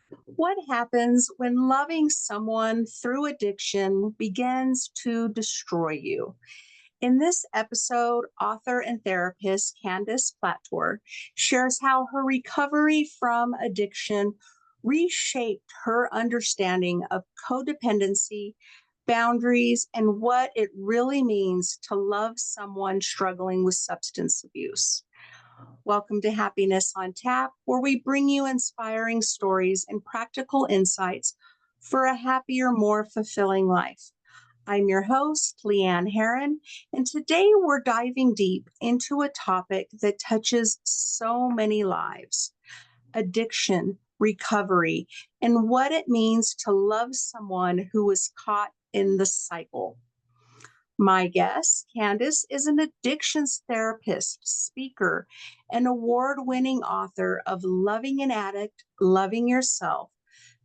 What happens when loving someone through addiction begins to destroy you? In this episode, author and therapist Candace Plattor shares how her recovery from addiction reshaped her understanding of codependency, boundaries, and what it really means to love someone struggling with substance abuse. Welcome to Happiness on Tap, where we bring you inspiring stories and practical insights for a happier, more fulfilling life. I'm your host, Leann Herron, and today we're diving deep into a topic that touches so many lives: addiction, recovery, and what it means to love someone who is caught in the cycle. My guest, Candace, is an addictions therapist, speaker, and award winning author of Loving an Addict, Loving Yourself: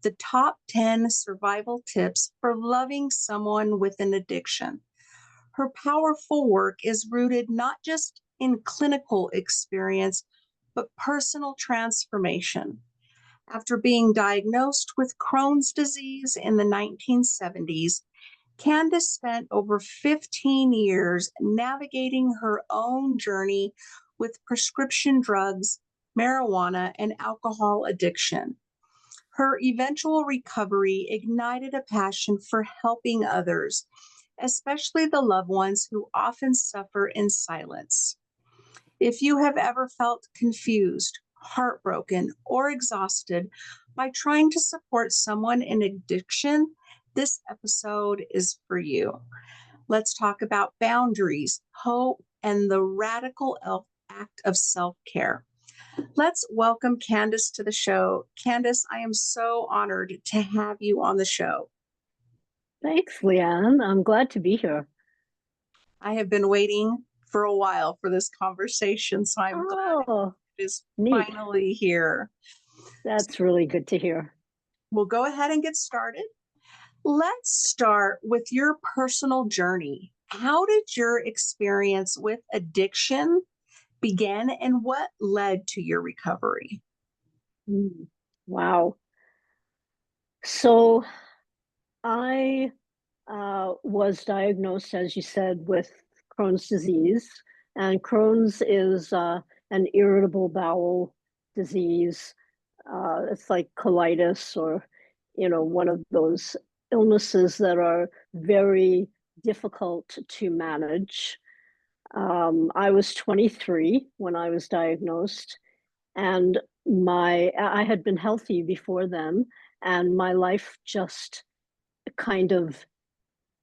the top 10 survival tips for loving someone with an addiction. Her powerful work is rooted not just in clinical experience, but personal transformation. After being diagnosed with Crohn's disease in the 1970s, Candace spent over 15 years navigating her own journey with prescription drugs, marijuana, and alcohol addiction. Her eventual recovery ignited a passion for helping others, especially the loved ones who often suffer in silence. If you have ever felt confused, heartbroken, or exhausted by trying to support someone in addiction, this episode is for you. Let's talk about boundaries, hope, and the radical act of self care. Let's welcome Candace to the show. Candace, I am so honored to have you on the show. Thanks, Leann. I'm glad to be here. I have been waiting for a while for this conversation, so I'm glad Oh, it is neat. finally here. That's really good to hear. We'll go ahead and get started. Let's start with your personal journey. How did your experience with addiction begin and what led to your recovery? Mm, Wow. So I was diagnosed, as you said, with Crohn's disease. And Crohn's is an irritable bowel disease. It's like colitis or, one of those illnesses that are very difficult to manage. I was 23 when I was diagnosed, and I had been healthy before then, and my life just kind of,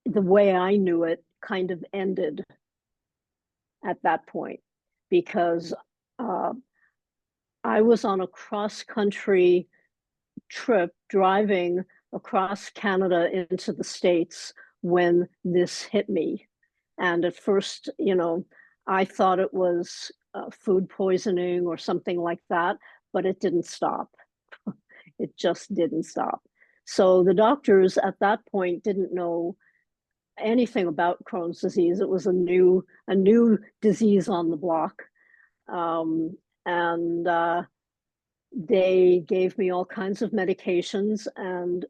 the way I knew it, kind of ended at that point because uh, I was on a cross country trip driving across Canada into the States when this hit me. And at first, I thought it was food poisoning or something like that, but it didn't stop. It just didn't stop. So the doctors at that point didn't know anything about Crohn's disease. It was a new disease on the block, and they gave me all kinds of medications. And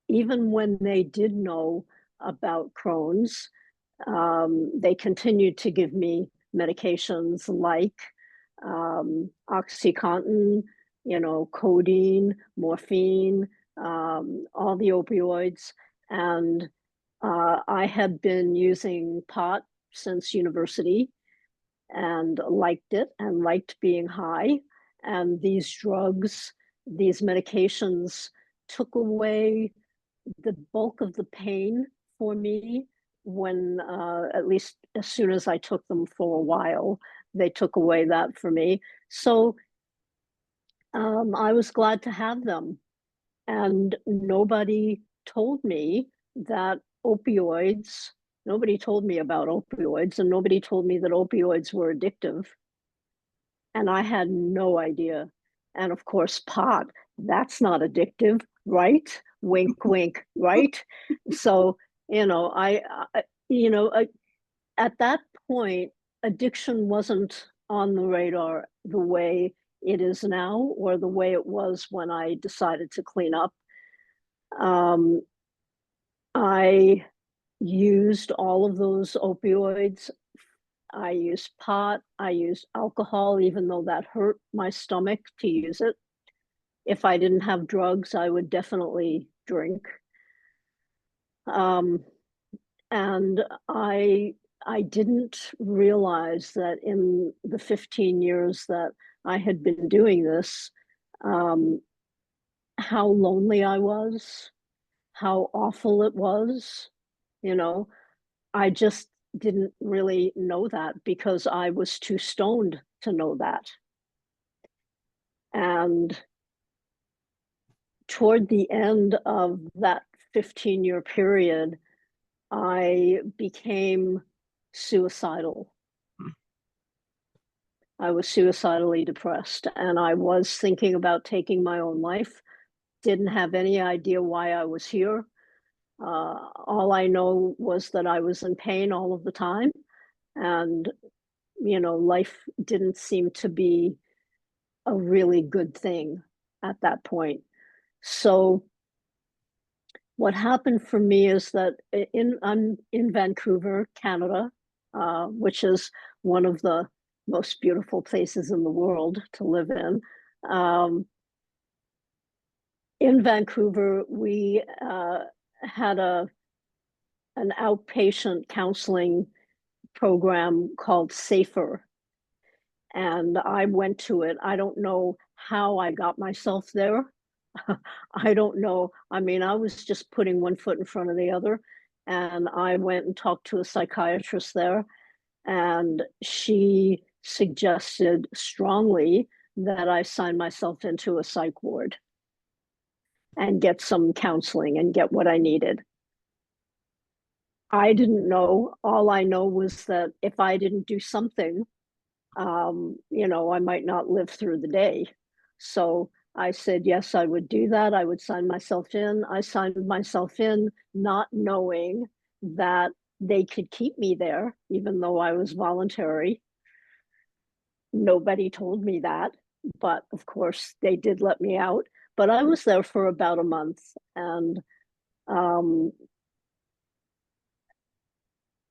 even when they did know about Crohn's, they continued to give me medications like OxyContin, codeine, morphine, all the opioids. And I had been using pot since university and liked it and liked being high. And these drugs, these medications took away the bulk of the pain for me when, at least as soon as I took them for a while, they took away that for me. So I was glad to have them. And nobody told me that opioids, nobody told me about opioids, and nobody told me that opioids were addictive. And I had no idea. And of course, pot, that's not addictive, right? Wink, wink, right? So, I at that point, addiction wasn't on the radar the way it is now or the way it was when I decided to clean up. I used all of those opioids. I used pot, I used alcohol, even though that hurt my stomach to use it. If I didn't have drugs, I would definitely drink. And I didn't realize that in the 15 years that I had been doing this, how lonely I was, how awful it was. You know, I just didn't really know that because I was too stoned to know that. And toward the end of that 15-year period, I became suicidal. I was suicidally depressed, and I was thinking about taking my own life. Didn't have any idea why I was here. All I know was that I was in pain all of the time, and life didn't seem to be a really good thing at that point. So what happened for me is that I'm in Vancouver, Canada, which is one of the most beautiful places in the world to live in. In Vancouver, we had an outpatient counseling program called Safer, and I went to it. I don't know how I got myself there. I don't know. I mean, I was just putting one foot in front of the other, and I went and talked to a psychiatrist there, and she suggested strongly that I sign myself into a psych ward and get some counseling and get what I needed. I didn't know. All I know was that if I didn't do something, I might not live through the day. So I said, yes, I would do that. I would sign myself in. I signed myself in, not knowing that they could keep me there, even though I was voluntary. Nobody told me that, but of course they did let me out. But I was there for about a month, and um,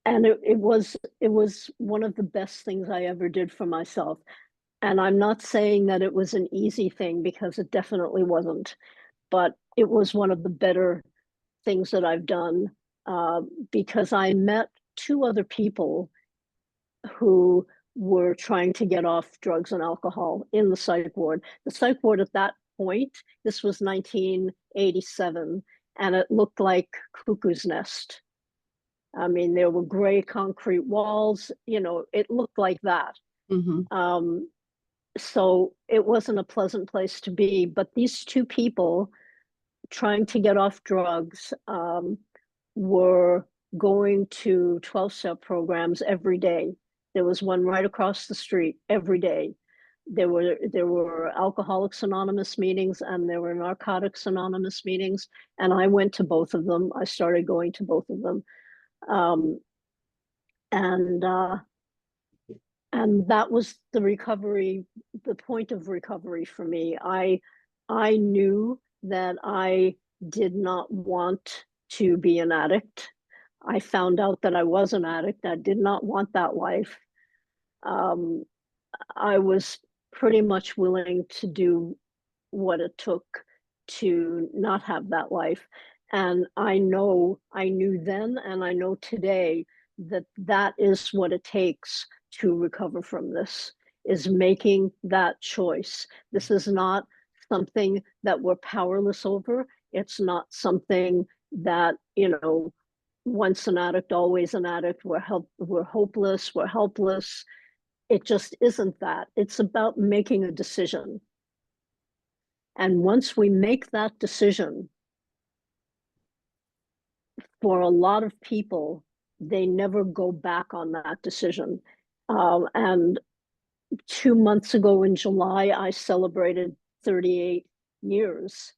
it was one of the best things I ever did for myself. And I'm not saying that it was an easy thing, because it definitely wasn't, but it was one of the better things that I've done, because I met two other people who were trying to get off drugs and alcohol in the psych ward. The psych ward at that point, this was 1987, and it looked like Cuckoo's Nest. I mean, there were gray concrete walls, it looked like that. Mm-hmm. So it wasn't a pleasant place to be. But these two people trying to get off drugs were going to 12-step programs every day. There was one right across the street every day. There were Alcoholics Anonymous meetings, and there were Narcotics Anonymous meetings, and I went to both of them. I started going to both of them. And that was the point of recovery for me. I knew that I did not want to be an addict. I found out that I was an addict. I did not want that life. I was pretty much willing to do what it took to not have that life. And I knew then, and I know today, that that is what it takes to recover from this, is making that choice. This is not something that we're powerless over. It's not something that, once an addict, always an addict. We're hopeless, we're helpless. It just isn't that. It's about making a decision. And once we make that decision, for a lot of people, they never go back on that decision. And 2 months ago in July, I celebrated 38 years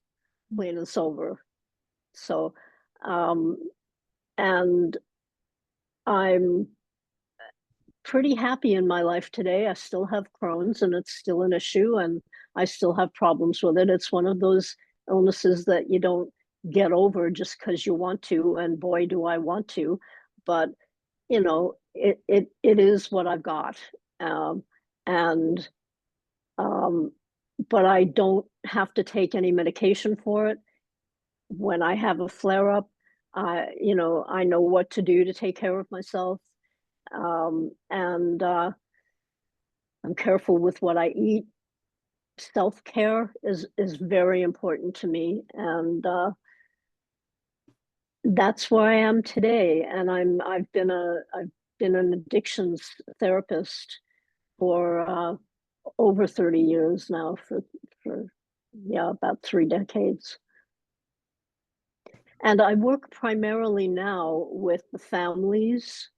clean and sober. So, and I'm pretty happy in my life today. I still have Crohn's and it's still an issue, and I still have problems with it. It's one of those illnesses that you don't get over just because you want to, and boy, do I want to. But it is what I've got. And but I don't have to take any medication for it. When I have a flare up, I know what to do to take care of myself. And I'm careful with what I eat. Self-care is very important to me, and that's where I am today. And I've been an addictions therapist for over 30 years now, for yeah, about 3 decades. And I work primarily now with the families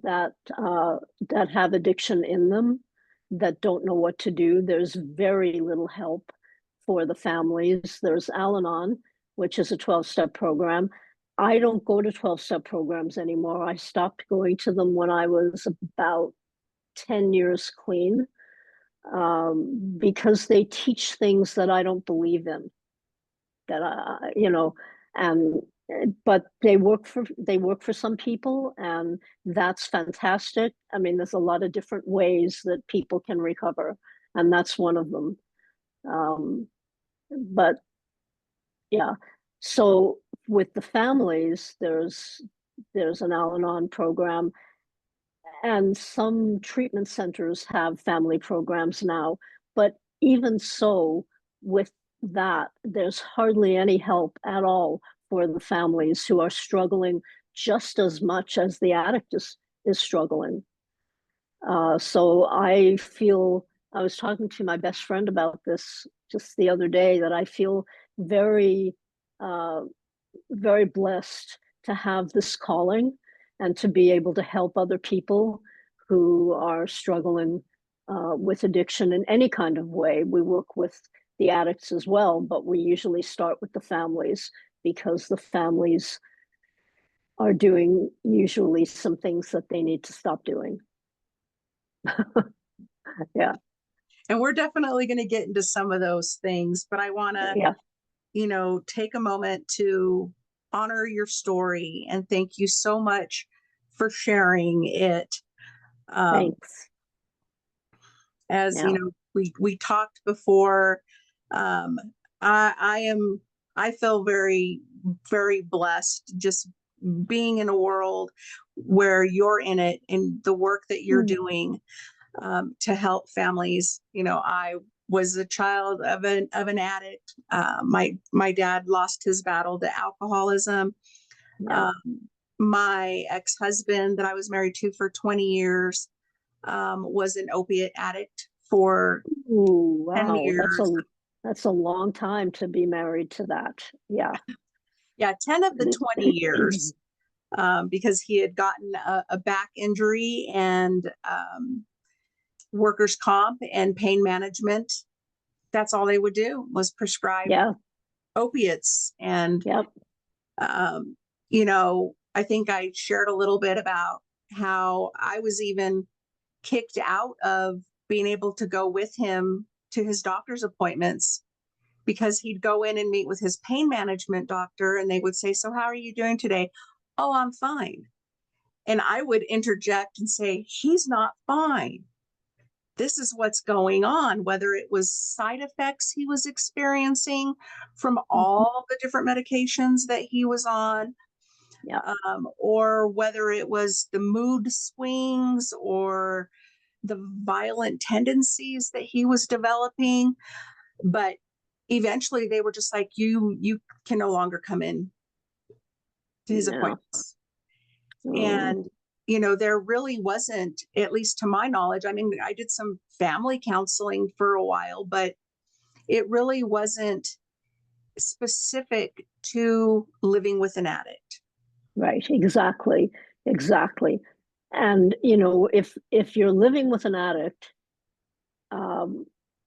that have addiction in them, that don't know what to do. There's very little help for the families. There's Al-Anon, which is a 12-step program. I don't go to 12-step programs anymore. I stopped going to them when I was about 10 years clean, because they teach things that I don't believe in, that and but they work for some people, and that's fantastic. I mean, there's a lot of different ways that people can recover, and that's one of them. But yeah, so with the families, there's an Al-Anon program, and some treatment centers have family programs now. But even so, with that, there's hardly any help at all for the families who are struggling just as much as the addict is struggling. So I was talking to my best friend about this just the other day, that I feel very, very blessed to have this calling and to be able to help other people who are struggling with addiction in any kind of way. We work with the addicts as well, but we usually start with the families, because the families are doing usually some things that they need to stop doing. Yeah. And we're definitely going to get into some of those things, but I want to, take a moment to honor your story and thank you so much for sharing it. Thanks. As yeah. we talked before, I feel very, very blessed just being in a world where you're in it, and the work that you're doing to help families. I was a child of an addict. My dad lost his battle to alcoholism. Yeah. My ex-husband that I was married to for 20 years was an opiate addict for Ooh, 10 wow. years. That's a long time to be married to that. Yeah. Yeah, 10 of the 20 years, because he had gotten a back injury and workers' comp and pain management. That's all they would do was prescribe opiates. And, Yep. I think I shared a little bit about how I was even kicked out of being able to go with him to his doctor's appointments, because he'd go in and meet with his pain management doctor, and they would say, "So how are you doing today?" "Oh, I'm fine." And I would interject and say, "He's not fine. This is what's going on," whether it was side effects he was experiencing from all the different medications that he was on, or whether it was the mood swings or the violent tendencies that he was developing. But eventually they were just like, you can no longer come in to his appointments. And there really wasn't, at least to my knowledge, I mean, I did some family counseling for a while, but it really wasn't specific to living with an addict. Right. Exactly. And if you're living with an addict,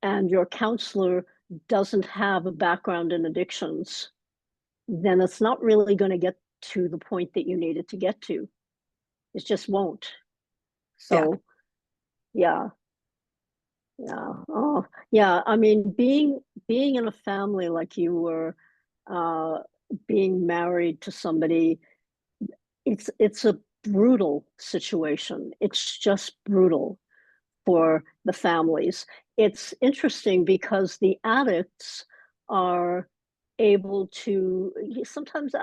and your counselor doesn't have a background in addictions, then it's not really going to get to the point that you need it to get to. It just won't. So Yeah. Yeah. Oh, yeah. I mean, being in a family like you were, uh, being married to somebody, it's a brutal situation. It's just brutal for the families. It's interesting because the addicts are able to sometimes,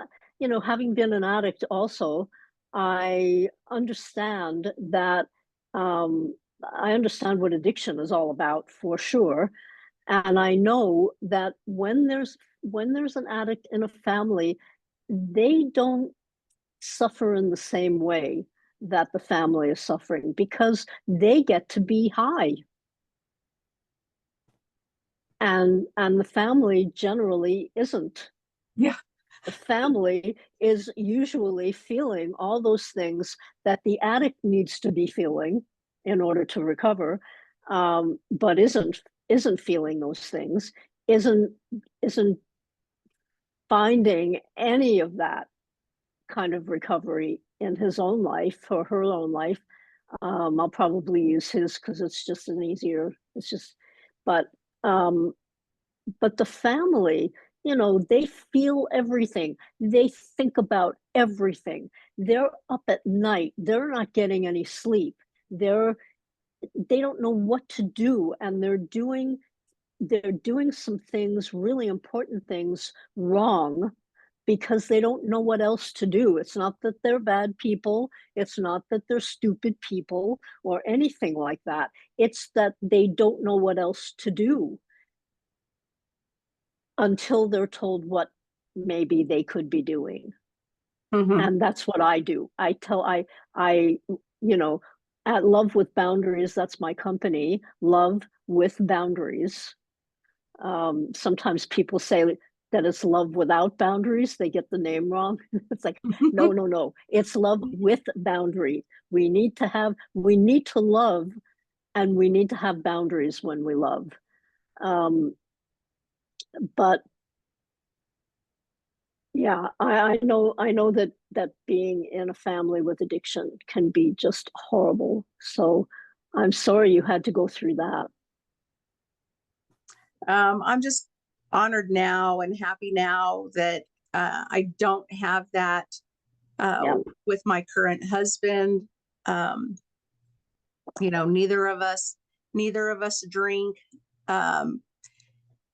having been an addict also, I understand that, um, I understand what addiction is all about for sure. And I know that when there's an addict in a family, they don't suffer in the same way that the family is suffering because they get to be high, and the family generally isn't. Yeah. The family is usually feeling all those things that the addict needs to be feeling in order to recover, but isn't feeling those things, isn't isn't finding any of that kind of recovery in his own life or her own life. I'll probably use his because it's just an easier. It's just, but um, but the family, they feel everything. They think about everything. They're up at night. They're not getting any sleep. They don't know what to do, and they're doing some things, really important things, wrong because they don't know what else to do. It's not that they're bad people. It's not that they're stupid people or anything like that. It's that they don't know what else to do until they're told what maybe they could be doing. Hmm. And that's what I do. I, you know, at Love with Boundaries, that's my company, Love with Boundaries. Sometimes people say that it's love without boundaries. They get the name wrong. It's like, no, no, no. It's love with boundary. We need to love, and we need to have boundaries when we love. Um, but yeah, I know that being in a family with addiction can be just horrible. So I'm sorry you had to go through that. I'm just honored now and happy now that I don't have that Yeah, with my current husband. Um, neither of us drink. Um,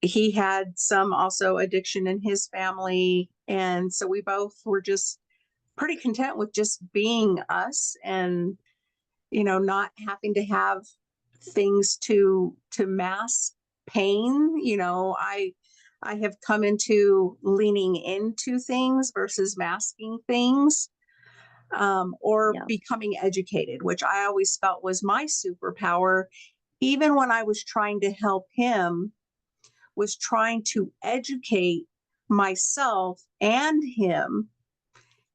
he had some also addiction in his family, and so we both were just pretty content with just being us, and not having to have things to mask pain. I have come into leaning into things versus masking things, or yeah. becoming educated, which I always felt was my superpower. Even when I was trying to help him, was trying to educate myself and him.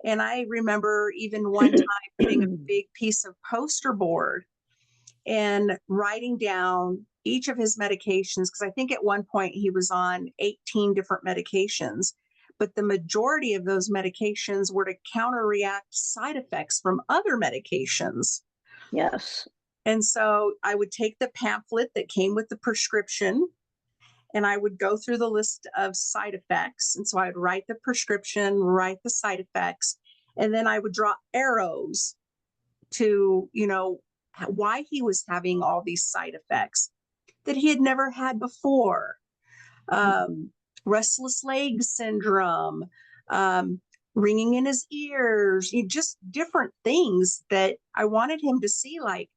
And I remember even one time getting a big piece of poster board and writing down each of his medications, because I think at one point he was on 18 different medications, but the majority of those medications were to counteract side effects from other medications. Yes. And so I would take the pamphlet that came with the prescription and I would go through the list of side effects. And so I'd write the prescription, write the side effects, and then I would draw arrows to, why he was having all these side effects that he had never had before. Um, Restless leg syndrome, um, ringing in his ears, just different things that I wanted him to see, like,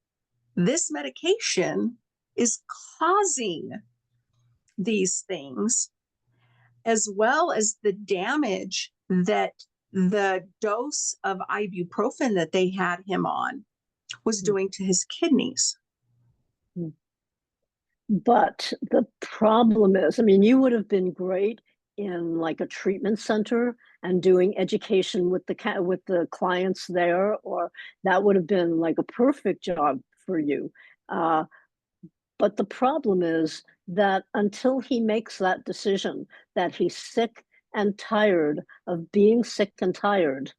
this medication is causing these things, as well as the damage that the dose of ibuprofen that they had him on was doing to his kidneys. But the problem is, I mean, you would have been great in like a treatment center and doing education with the clients there, or that would have been like a perfect job for you. Uh, but the problem is that until he makes that decision that he's sick and tired of being sick and tired,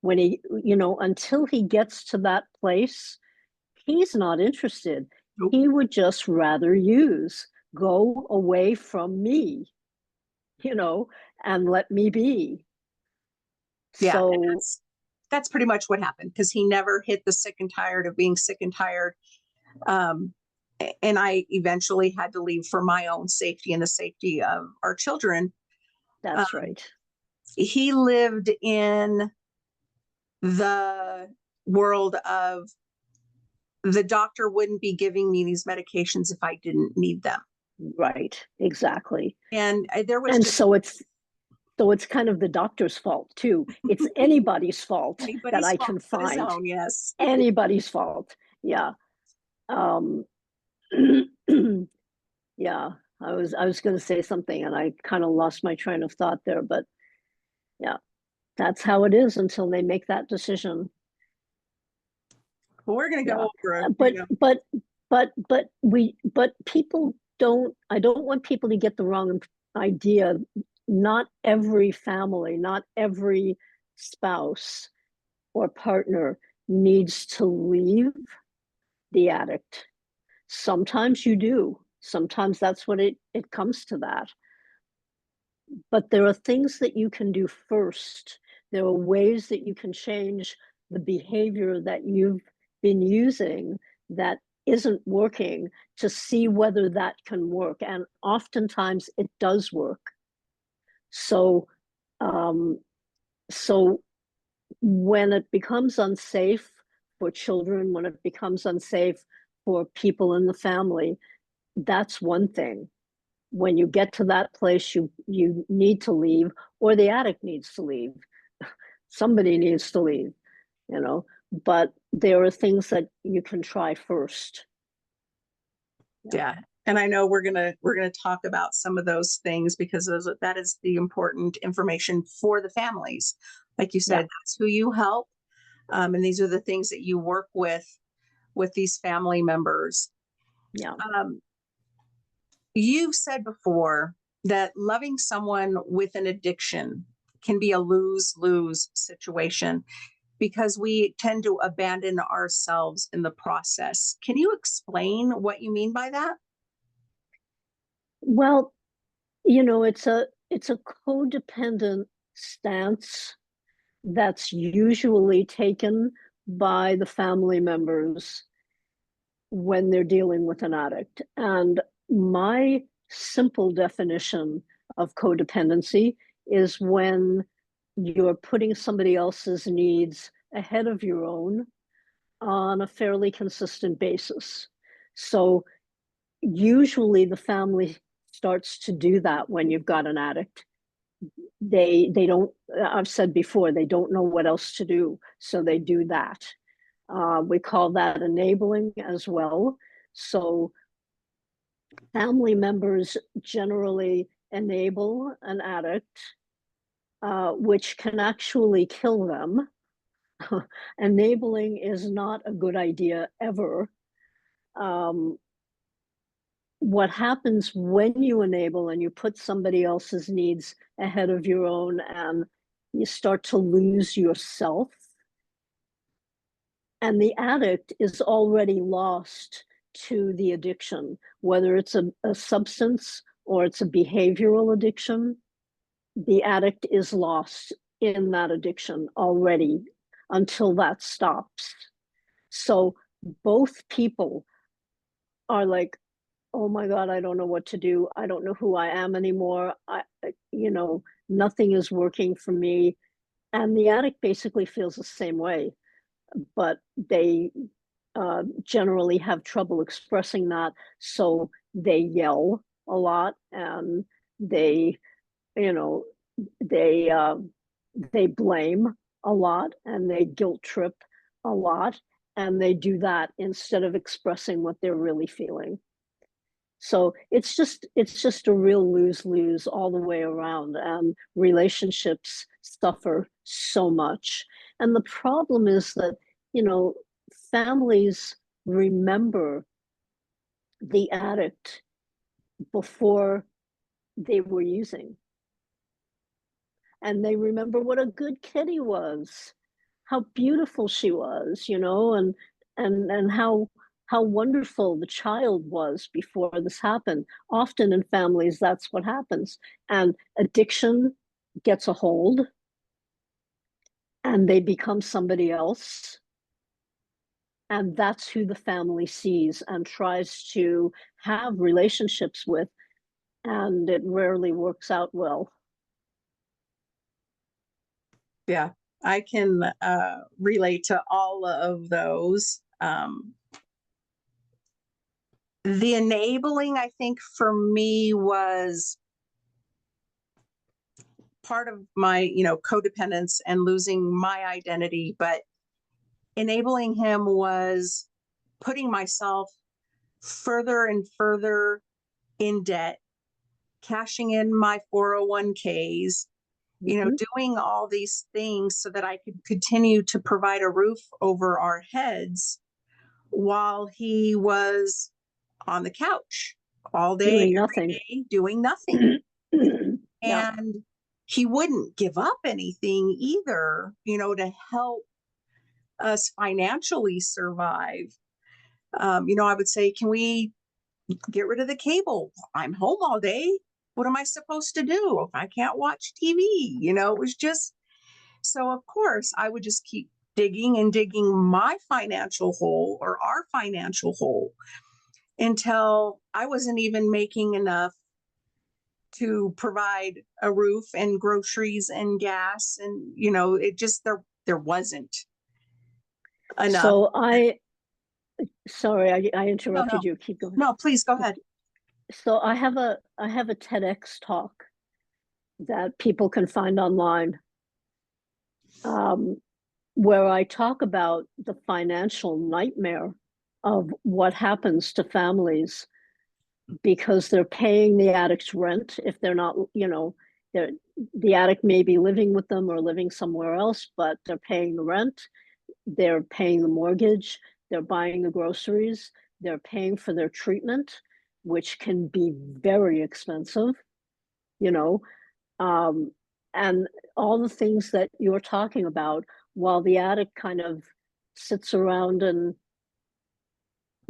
when he, until he gets to that place, he's not interested. Nope. He would just rather use, go away from me, and let me be. Yeah, and So that's pretty much what happened, because he never hit the sick and tired of being sick and tired. Um, and I eventually had to leave for my own safety and the safety of our children. that's right. He lived in the world of, the doctor wouldn't be giving me these medications if I didn't need them. Right, exactly. And there was And just so it's kind of the doctor's fault too. It's anybody's fault that anybody's I fault can but his find. own. Yes. Anybody's fault. Yeah. Um, yeah. I was going to say something and I kind of lost my train of thought there, but yeah, that's how it is until they make that decision. But we're going to Yeah. go over, But people don't. I don't want people to get the wrong idea. Not every family, not every spouse or partner needs to leave the addict. Sometimes you do. Sometimes that's what it comes to that. But there are things that you can do first. There are ways that you can change the behavior that you've been using that isn't working, to see whether that can work. And oftentimes it does work. So, um, so when it becomes unsafe for children, when it becomes unsafe for people in the family, that's one thing. When you get to that place, you need to leave, or the addict needs to leave. Somebody needs to leave, you know. But there are things that you can try first. yeah. And I know we're gonna talk about some of those things, because that is the important information for the families. Like you Yeah, said, that's who you help, and these are the things that you work with these family members. yeah. Um, you've said before that loving someone with an addiction can be a lose-lose situation, because we tend to abandon ourselves in the process. Can you explain what you mean by that? Well, it's a codependent stance that's usually taken by the family members when they're dealing with an addict. And my simple definition of codependency is when you're putting somebody else's needs ahead of your own on a fairly consistent basis. So usually the family starts to do that when you've got an addict. They don't, I've said before, they don't know what else to do, so they do that. We call that enabling as well. So family members generally enable an addict, which can actually kill them. Enabling is not a good idea ever. Um, what happens when you enable and you put somebody else's needs ahead of your own, and you start to lose yourself, and the addict is already lost to the addiction, whether it's a substance or it's a behavioral addiction. The addict is lost in that addiction already until that stops. So both people are like, oh my God, I don't know what to do. I don't know who I am anymore. Nothing is working for me. And the addict basically feels the same way, but they generally have trouble expressing that. So they yell a lot, and they, you know, they they blame a lot, and they guilt trip a lot, and they do that instead of expressing what they're really feeling. So it's just a real lose-lose all the way around, and relationships suffer so much. And the problem is that, you know, families remember the addict before they were using, and they remember what a good kid he was, how beautiful she was, and and how wonderful the child was before this happened. Often in families, that's what happens. And addiction gets a hold and they become somebody else. And that's who the family sees and tries to have relationships with. And it rarely works out well. Yeah, I can relate to all of those. The enabling, I think, for me was part of my, codependence and losing my identity, but enabling him was putting myself further and further in debt, cashing in my 401ks, doing all these things so that I could continue to provide a roof over our heads while he was on the couch all day, doing nothing. day, doing nothing. Yeah. And he wouldn't give up anything either, to help us financially survive. I would say, can we get rid of the cable? I'm home all day. What am I supposed to do if I can't watch TV? It was just, so of course I would just keep digging and digging my financial hole or our financial hole until I wasn't even making enough to provide a roof and groceries and gas. And, it just, there wasn't enough. So sorry, I interrupted you. Keep going. No, please go ahead. So I have a TEDx talk that people can find online, where I talk about the financial nightmare of what happens to families because they're paying the addict's rent if they're not, the addict may be living with them or living somewhere else, but they're paying the rent, they're paying the mortgage, they're buying the groceries, they're paying for their treatment, which can be very expensive, and all the things that you're talking about, while the addict kind of sits around and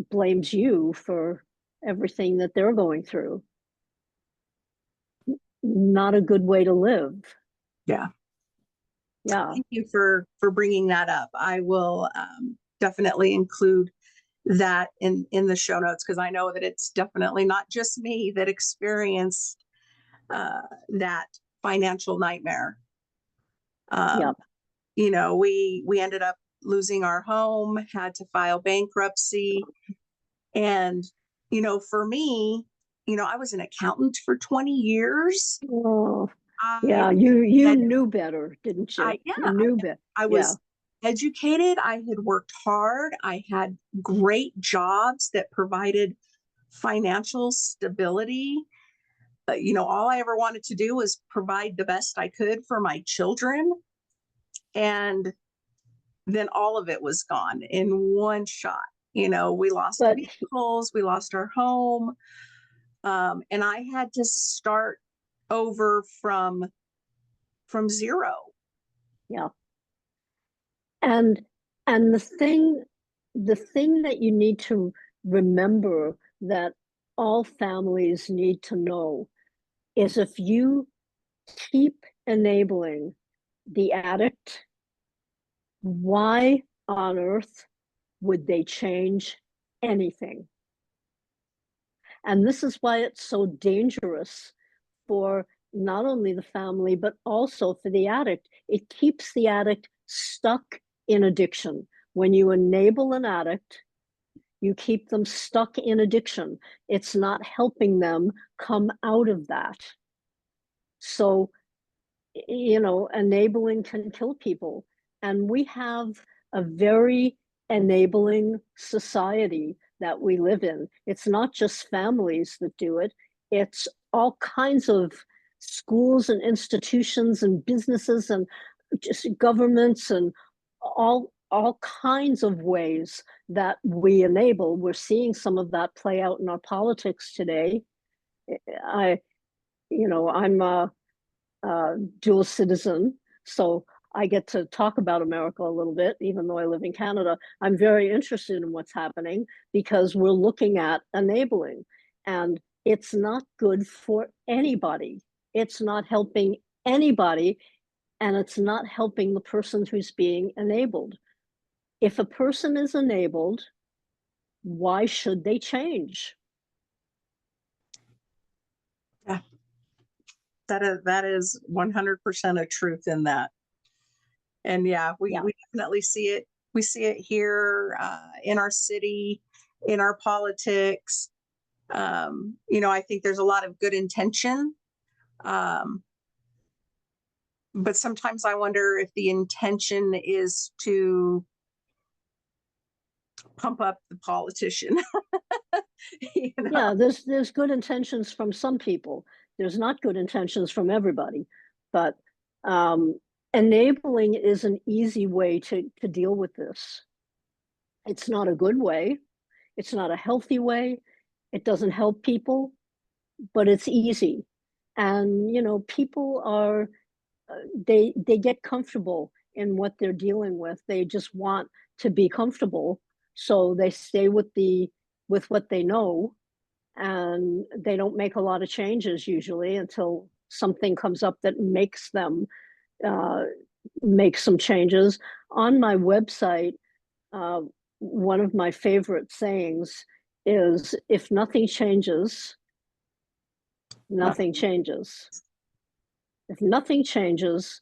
blames you for everything that they're going through. Not a good way to live. Yeah. Yeah. Thank you for bringing that up. I will definitely include that in the show notes, because I know that it's definitely not just me that experienced that financial nightmare. Yeah. We ended up losing our home, had to file bankruptcy. And, for me, I was an accountant for 20 years. Oh, yeah. You knew better, didn't you? You knew better. I was educated. I had worked hard. I had great jobs that provided financial stability. All I ever wanted to do was provide the best I could for my children. And then all of it was gone in one shot. We lost vehicles, we lost our home. And I had to start over from zero. Yeah. And the thing that you need to remember, that all families need to know, is if you keep enabling the addict, why on earth would they change anything? And this is why it's so dangerous for not only the family, but also for the addict. It keeps the addict stuck in addiction. When you enable an addict, you keep them stuck in addiction. It's not helping them come out of that. So, enabling can kill people. And we have a very enabling society that we live in. It's not just families that do it, it's all kinds of schools and institutions and businesses and just governments and all kinds of ways that we enable. We're seeing some of that play out in our politics today. I'm a dual citizen, so I get to talk about America a little bit, even though I live in Canada. I'm very interested in what's happening because we're looking at enabling, and it's not good for anybody. It's not helping anybody, and it's not helping the person who's being enabled. If a person is enabled, why should they change? Yeah, that is 100% a truth in that. And yeah, Yeah. we definitely see it. We see it here in our city, in our politics. I think there's a lot of good intention. Um, but sometimes I wonder if the intention is to pump up the politician. Yeah, there's good intentions from some people. There's not good intentions from everybody. But enabling is an easy way to deal with this. It's not a good way. It's not a healthy way. It doesn't help people, but it's easy. And people are they get comfortable in what they're dealing with. They just want to be comfortable, so they stay with what they know, and they don't make a lot of changes usually until something comes up that makes them uh, make some changes. On my website, uh, one of my favorite sayings is, if nothing changes, nothing changes. If nothing changes,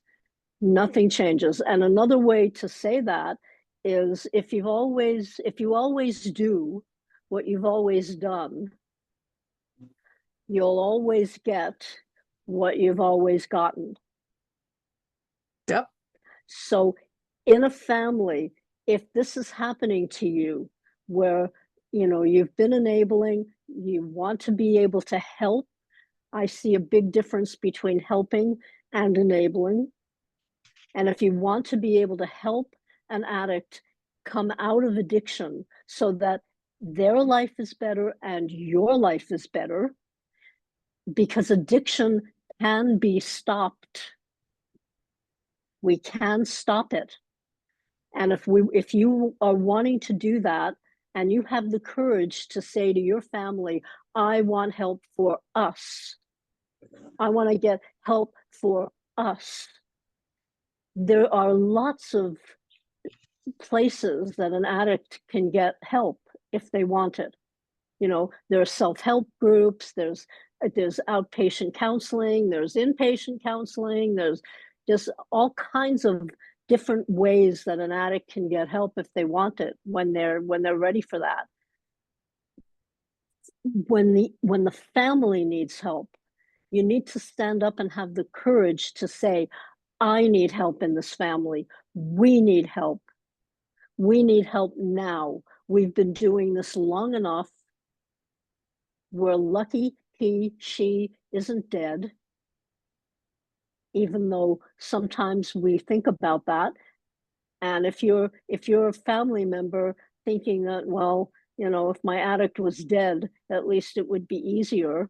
nothing changes. And another way to say that is, if you always do what you've always done, you'll always get what you've always gotten. Yep. So in a family, if this is happening to you, where you've been enabling, you want to be able to help. I see a big difference between helping and enabling. And if you want to be able to help an addict come out of addiction so that their life is better and your life is better, because addiction can be stopped. We can stop it. And if you are wanting to do that, and you have the courage to say to your family, I want help for us. I want to get help for us. There are lots of places that an addict can get help if they want it. There are self-help groups, there's outpatient counseling, there's inpatient counseling, there's just all kinds of different ways that an addict can get help if they want it, when they're ready for that. When the family needs help, you need to stand up and have the courage to say, I need help in this family. We need help. We need help now. We've been doing this long enough. We're lucky she isn't dead, even though sometimes we think about that. And if you're a family member thinking that, well, if my addict was dead, at least it would be easier,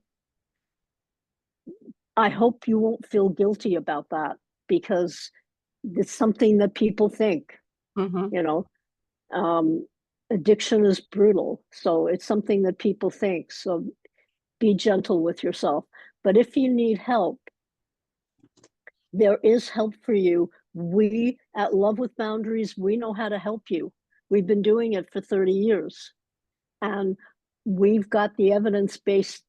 I hope you won't feel guilty about that, because it's something that people think. Mm-hmm. Addiction is brutal, so it's something that people think. So be gentle with yourself. But if you need help, there is help for you. We at Love with Boundaries, we know how to help you. We've been doing it for 30 years. And we've got the evidence-based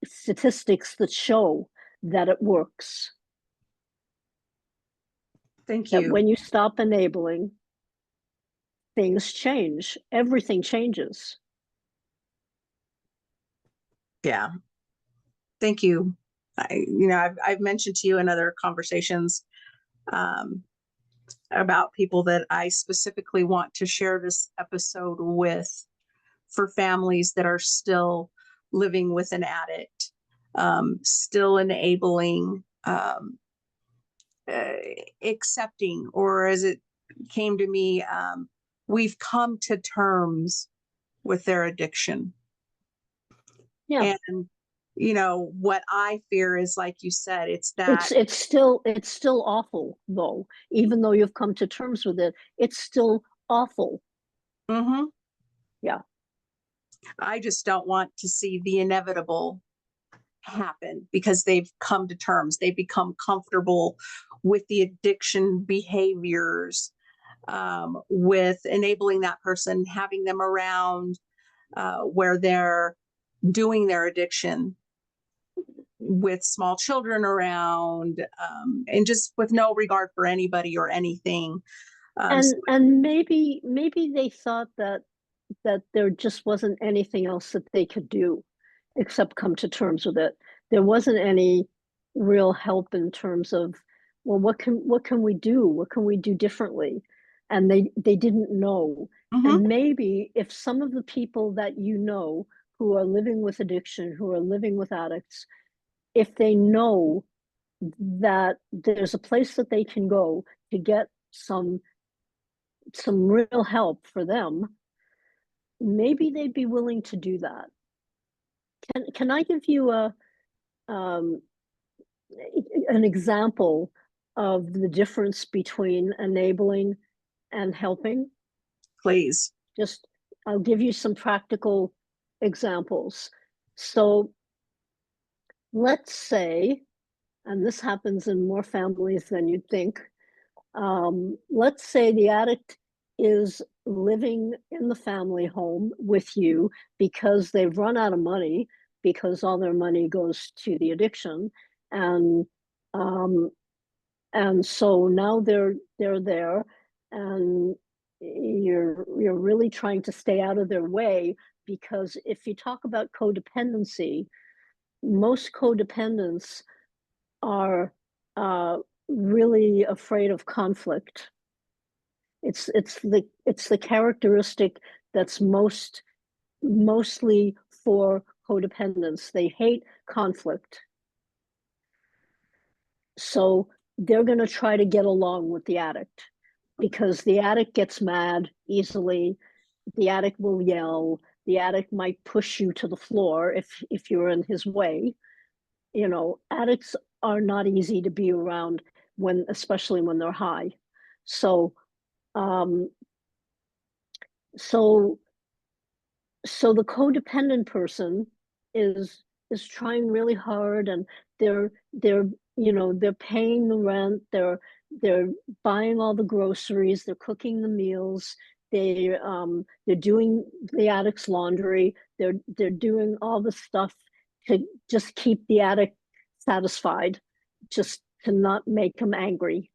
statistics that show that it works. Thank That you. when you stop enabling, things change. Everything changes. Yeah. Thank you. I've mentioned to you in other conversations about people that I specifically want to share this episode with, for families that are still living with an addict, still enabling, accepting, or as it came to me, we've come to terms with their addiction. Yeah. And what I fear is, like you said, it's that. It's still awful though. Even though you've come to terms with it, it's still awful. Mhm. Yeah. I just don't want to see the inevitable happen because they've come to terms. They've become comfortable with the addiction behaviors, with enabling that person, having them around where they're doing their addiction with small children around, and just with no regard for anybody or anything. So, And maybe they thought that there just wasn't anything else that they could do except come to terms with it. There wasn't any real help in terms of, well, what can we do? What can we do differently? And they didn't know. mhm, And maybe if some of the people that you know who are living with addiction, who are living with addicts, if they know that there's a place that they can go to get some real help for them, maybe they'd be willing to do that. Can I give you um, an example of the difference between enabling and helping? please. Just I'll give you some practical examples. So let's say, and this happens in more families than you'd think, let's say the addict is living in the family home with you because they've run out of money, because all their money goes to the addiction, and um, and so now they're there, and you're really trying to stay out of their way, because if you talk about codependency, most codependents are uh, really afraid of conflict. It's the characteristic that's mostly for codependents. They hate conflict, so they're going to try to get along with the addict, because the addict gets mad easily. The addict will yell. The addict might push you to the floor if you're in his way. Addicts are not easy to be around, especially when they're high. So um, so so the codependent person is trying really hard, and they're paying the rent, they're buying all the groceries, they're cooking the meals, they're doing the addict's laundry, they're doing all the stuff to just keep the addict satisfied, just to not make him angry,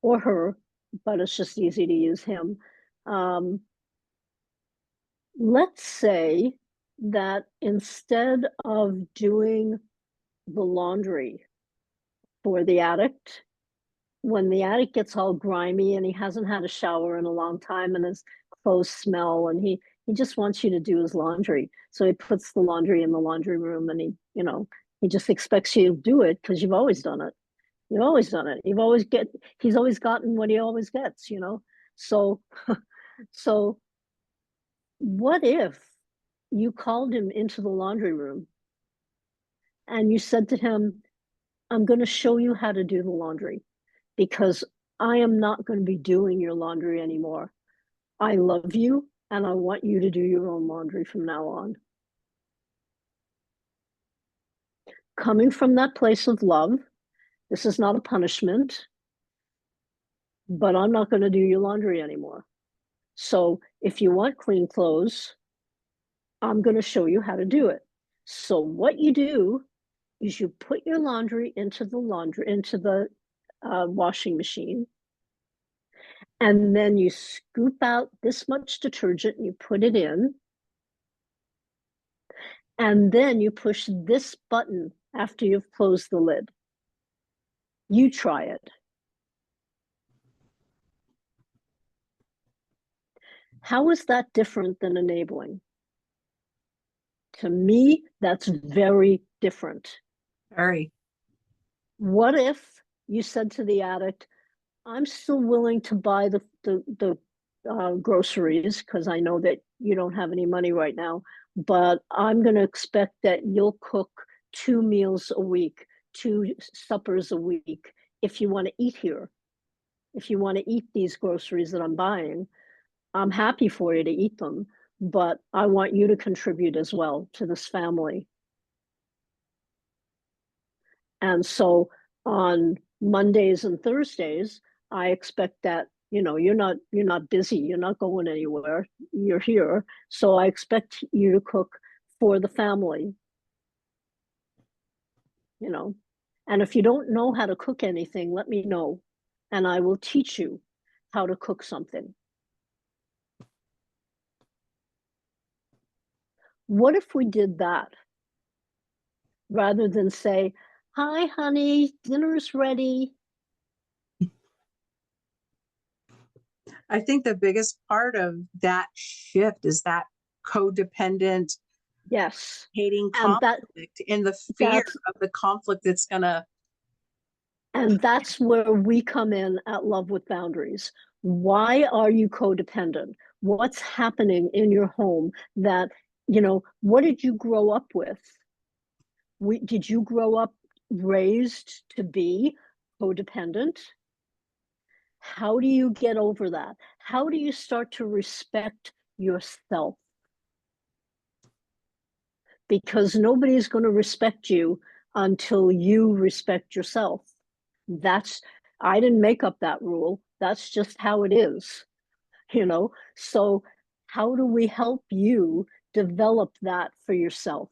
or her, but it's just easy to use him. um, let's say that instead of doing the laundry for the addict, when the addict gets all grimy and he hasn't had a shower in a long time and his clothes smell, and he just wants you to do his laundry. So he puts the laundry in the laundry room, and he just expects you to do it because you've always done it. You've always done it. He's always gotten what he always gets. So so what if you called him into the laundry room and you said to him, I'm going to show you how to do the laundry, because I am not going to be doing your laundry anymore. I love you and I want you to do your own laundry from now on. Coming from that place of love, this is not a punishment, but I'm not going to do your laundry anymore. So if you want clean clothes, I'm going to show you how to do it. So what you do is you put your laundry into the washing machine, and then you scoop out this much detergent and you put it in, and then you push this button after you've closed the lid. You try it. How is that different than enabling? To me, that's very different. Very. What if you said to the addict, I'm still willing to buy the groceries because I know that you don't have any money right now, but I'm going to expect that you'll cook 2 meals a week, 2 suppers a week. If you want to eat here, if you want to eat these groceries that I'm buying, I'm happy for you to eat them, but I want you to contribute as well to this family. And so on Mondays and Thursdays, I expect that, you're not busy, you're not going anywhere, you're here. So I expect you to cook for the family, And if you don't know how to cook anything, let me know, and I will teach you how to cook something. What if we did that rather than say, "Hi, honey, dinner's ready"? I think the biggest part of that shift is that codependent, Yes. hating And conflict and the fear that's of the conflict that's gonna. and that's where we come in at Love with Boundaries. Why are you codependent? What's happening in your home that, what did you grow up with? Did you grow up raised to be codependent? How do you get over that? How do you start to respect yourself? Because nobody's going to respect you until you respect yourself. I didn't make up that rule. That's just how it is, So how do we help you develop that for yourself?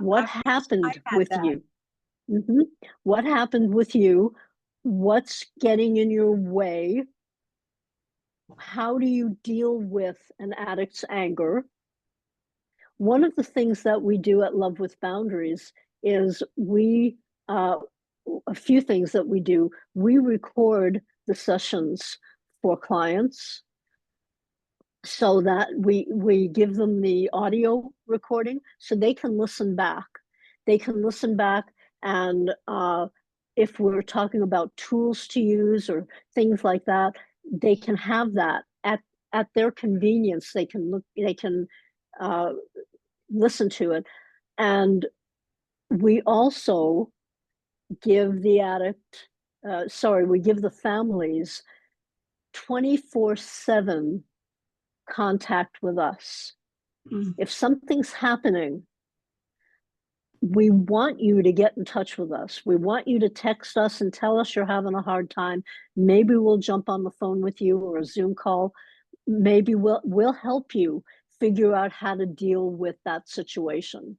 What happened with That. you? What happened with you? What's getting in your way? How do you deal with an addict's anger? One of the things that we do at Love with Boundaries is a few things that we do. We record the sessions for clients so that we give them the audio recording so they can listen back. They can listen back, and if we're talking about tools to use or things like that, they can have that at their convenience. They can listen to it. And we also give the families 24/7 contact with us. If something's happening, we want you to get in touch with us. We want you to text us and tell us you're having a hard time. Maybe we'll jump on the phone with you or a Zoom call. Maybe we'll help you figure out how to deal with that situation.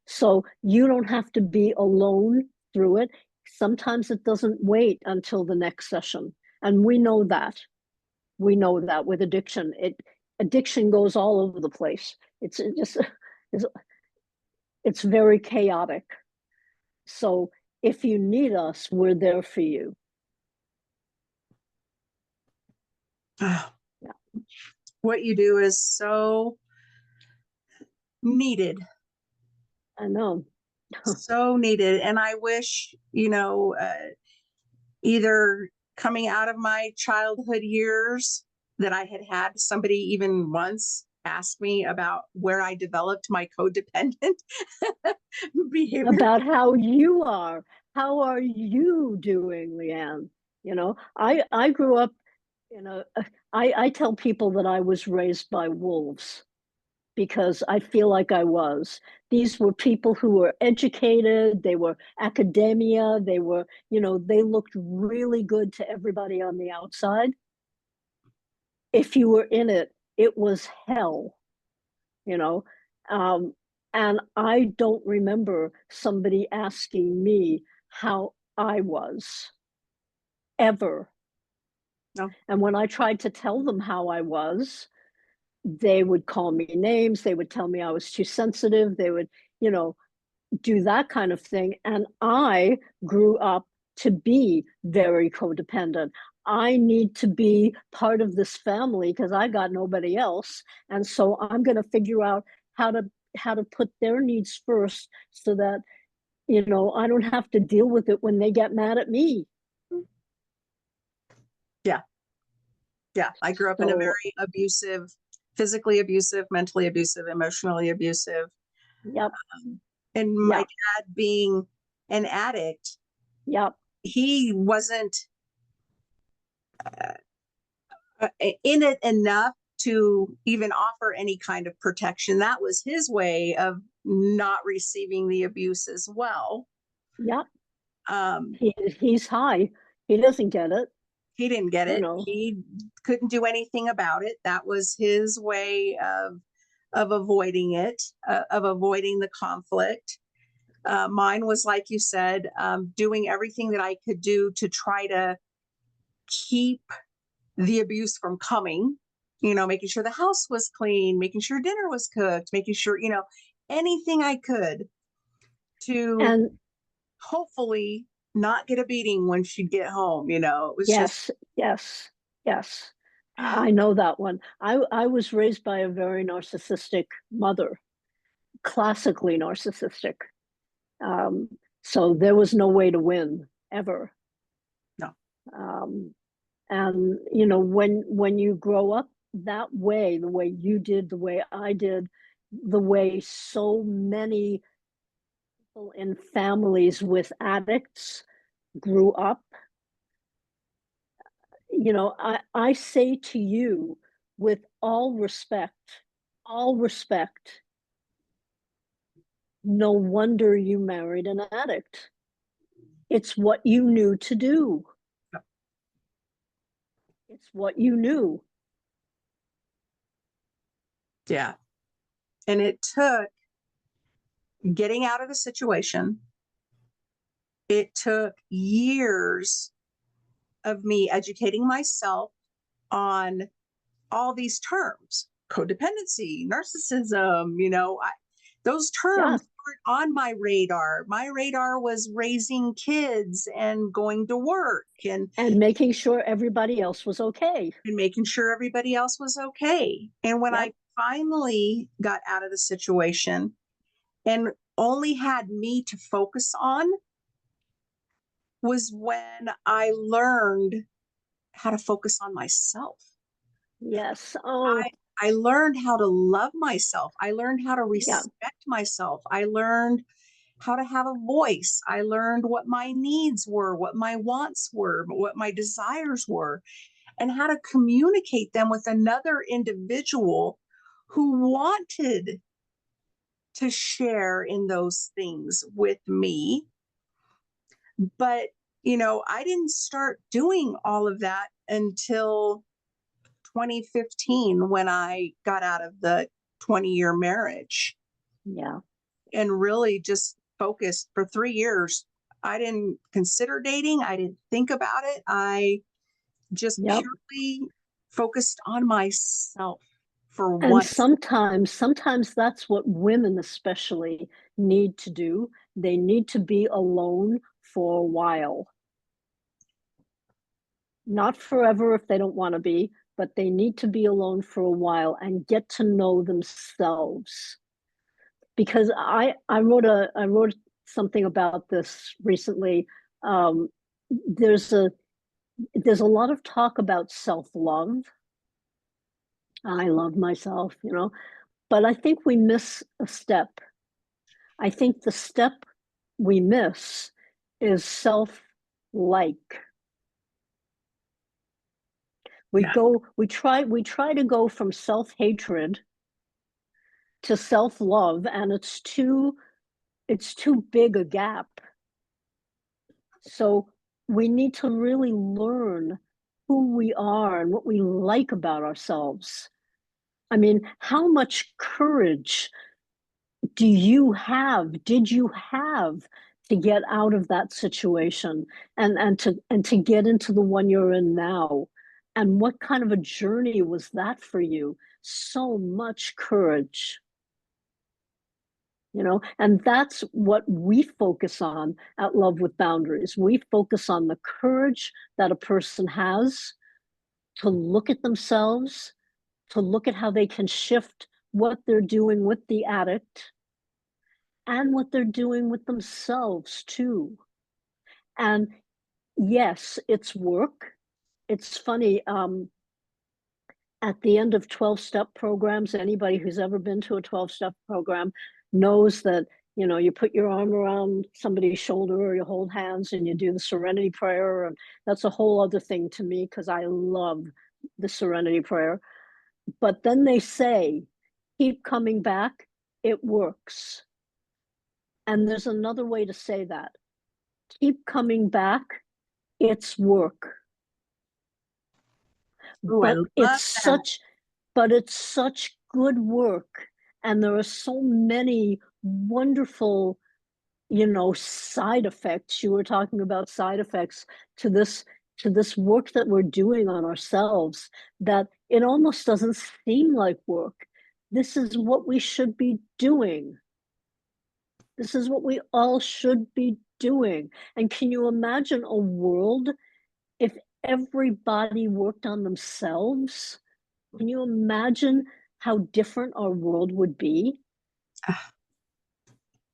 So you don't have to be alone through it. Sometimes it doesn't wait until the next session. And we know that. We know that with addiction. Addiction goes all over the place. It's very chaotic. So if you need us, we're there for you. Yeah. What you do is so needed. I know. So needed. And I wish, either coming out of my childhood years that I had somebody even once ask me about where I developed my codependent behavior. About how you are. How are you doing, Leann? I grew up, I tell people that I was raised by wolves because I feel like I was. These were people who were educated, they were academia, they were, they looked really good to everybody on the outside. If you were in it, it was hell, and I don't remember somebody asking me how I was ever. No. And when I tried to tell them how I was, they would call me names. They would tell me I was too sensitive. They would, do that kind of thing. And I grew up to be very codependent. I need to be part of this family because I got nobody else. And so I'm going to figure out how to put their needs first so that, I don't have to deal with it when they get mad at me. Yeah. Yeah. I grew up in a very abusive physically abusive, mentally abusive, emotionally abusive. Yep. And my Yep. dad being an addict, Yep. he wasn't in it enough to even offer any kind of protection. That was his way of not receiving the abuse as well. Yep. Um, He's high. He doesn't get it. he didn't get You it. know. He couldn't do anything about it. That was his way of avoiding it, of avoiding the conflict. Mine was, like you said, doing everything that I could do to try to keep the abuse from coming, making sure the house was clean, making sure dinner was cooked, making sure, anything I could to And hopefully not get a beating when she'd get home. It was just, yes, yes, yes. I know that one. I was raised by a very narcissistic mother, classically narcissistic. Um, so there was no way to win ever. no. Um, and when you grow up that way, the way you did, the way I did, the way so many people in families with addicts grew up, I say to you with all respect, no wonder you married an addict. It's what you knew to do. It's what you knew. Yeah. And it took getting out of the situation. It took years of me educating myself on all these terms: codependency, narcissism. Those Yeah. terms weren't on my radar. My radar was raising kids and going to work And making sure everybody else was okay. and making sure everybody else was okay. And when I Yep. finally got out of the situation and only had me to focus on, was when I learned how to focus on myself. Yes. Oh, I I learned how to love myself. I learned how to yeah. respect myself. I learned how to have a voice. I learned what my needs were, what my wants were, what my desires were, and how to communicate them with another individual who wanted to share in those things with me. But, I didn't start doing all of that until 2015 when I got out of the 20-year marriage Yeah. and really just focused for 3 years. I didn't consider dating. I didn't think about it. I just Yep. purely focused on myself for And once. sometimes that's what women especially need to do. They need to be alone for a while. Not forever if they don't want to be, but they need to be alone for a while and get to know themselves. Because I wrote something about this recently. Um, there's a there's a lot of talk about self-love. I love myself, but I think we miss a step. I think the step we miss is self-like. Yeah. We try to go from self-hatred to self-love, and it's too big a gap. So we need to really learn who we are and what we like about ourselves. I mean, how much courage did you have to get out of that situation and to get into the one you're in now? And what kind of a journey was that for you? So much courage. And that's what we focus on at Love with Boundaries. We focus on the courage that a person has to look at themselves, to look at how they can shift what they're doing with the addict and what they're doing with themselves too. And yes, it's work. It's funny. at the end of 12-step programs, anybody who's ever been to a 12-step program knows that, you put your arm around somebody's shoulder or you hold hands and you do the serenity prayer. And that's a whole other thing to me because I love the serenity prayer. But then they say, keep coming back, it works. And there's another way to say that. Keep coming back, it's work. Ooh, I But love it's that. such good work. And there are so many wonderful, side effects. You were talking about side effects to this work that we're doing on ourselves, that it almost doesn't seem like work. This is what we should be doing. This is what we all should be doing. And can you imagine a world if everybody worked on themselves? Can you imagine how different our world would be?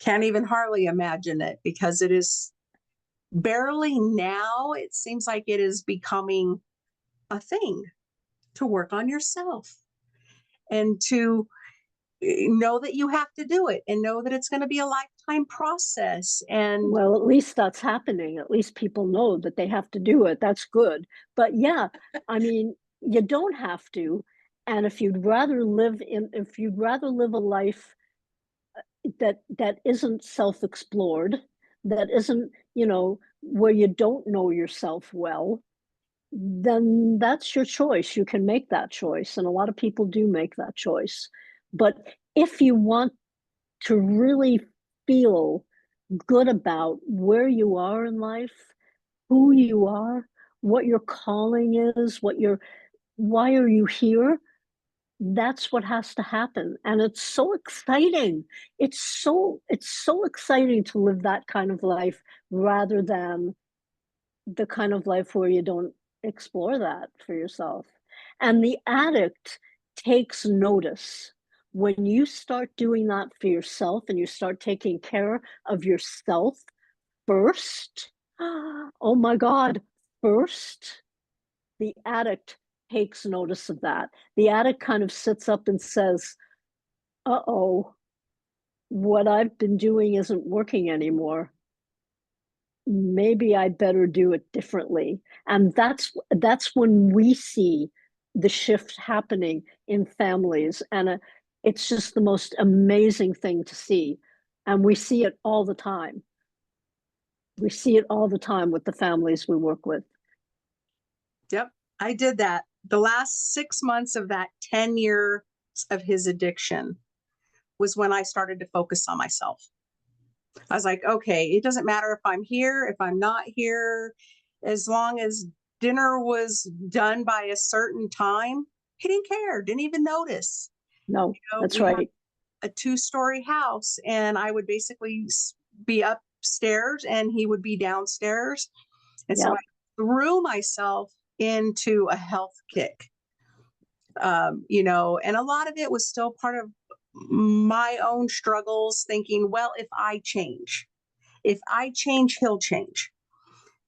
Can't even hardly imagine it because it is barely now. It seems like it is becoming a thing to work on yourself and to know that you have to do it and know that it's going to be a lifetime process. And Well, at least that's happening. At least people know that they have to do it. That's good. But yeah, I mean, you don't have to. And if you'd rather live a life that isn't self-explored, that isn't, where you don't know yourself well, then that's your choice. You can make that choice. And a lot of people do make that choice. But if you want to really feel good about where you are in life, who you are, what your calling is, why are you here? That's what has to happen. And it's so exciting. It's so exciting to live that kind of life rather than the kind of life where you don't explore that for yourself. And the addict takes notice when you start doing that for yourself and you start taking care of yourself first. Oh my God, first, the addict takes notice of that. The addict kind of sits up and says, uh-oh, what I've been doing isn't working anymore. Maybe I better do it differently. And that's when we see the shift happening in families. And it's just the most amazing thing to see. And we see it all the time. We see it all the time with the families we work with. yep, I did that. The last 6 months of that 10 years of his addiction was when I started to focus on myself. I was like, okay, it doesn't matter if I'm here, if I'm not here, as long as dinner was done by a certain time, he didn't care, didn't even notice. No, that's We had right. a 2-story house, and I would basically be upstairs and he would be downstairs. And so Yeah. I threw myself into a health kick, and a lot of it was still part of my own struggles, thinking, well, if I change, he'll change.